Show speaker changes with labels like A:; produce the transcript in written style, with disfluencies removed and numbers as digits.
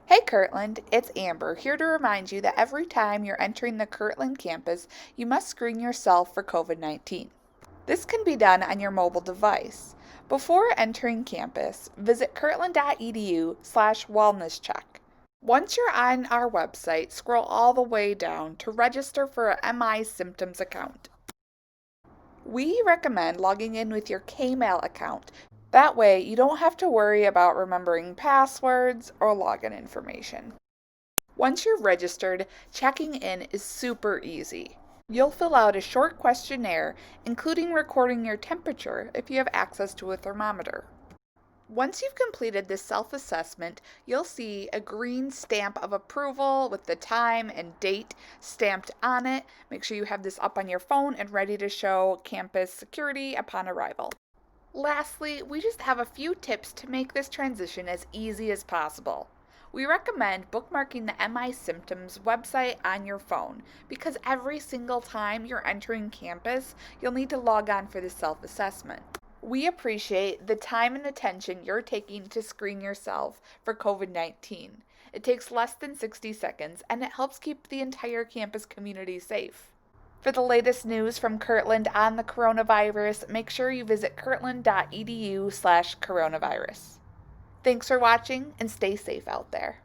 A: Hey Kirtland, it's Amber here to remind you that every time you're entering the Kirtland campus, you must screen yourself for COVID 19. This can be done on your mobile device. Before entering campus, visit kirtland.edu/wellnesscheck. Once you're on our website, scroll all the way down to register for a MI Symptoms account. We recommend logging in with your Kmail account. That way, you don't have to worry about remembering passwords or login information. Once you're registered, checking in is super easy. You'll fill out a short questionnaire, including recording your temperature if you have access to a thermometer. Once you've completed this self assessment, you'll see a green stamp of approval with the time and date stamped on it. Make sure you have this up on your phone and ready to show campus security upon arrival. Lastly, we just have a few tips to make this transition as easy as possible. We recommend bookmarking the MI Symptoms website on your phone because every single time you're entering campus, you'll need to log on for the self assessment. We appreciate the time and attention you're taking to screen yourself for COVID 19. It takes less than 60 seconds and it helps keep the entire campus community safe. For the latest news from Kirtland on the coronavirus, make sure you visit kirtland.edu/coronavirus. Thanks for watching and stay safe out there.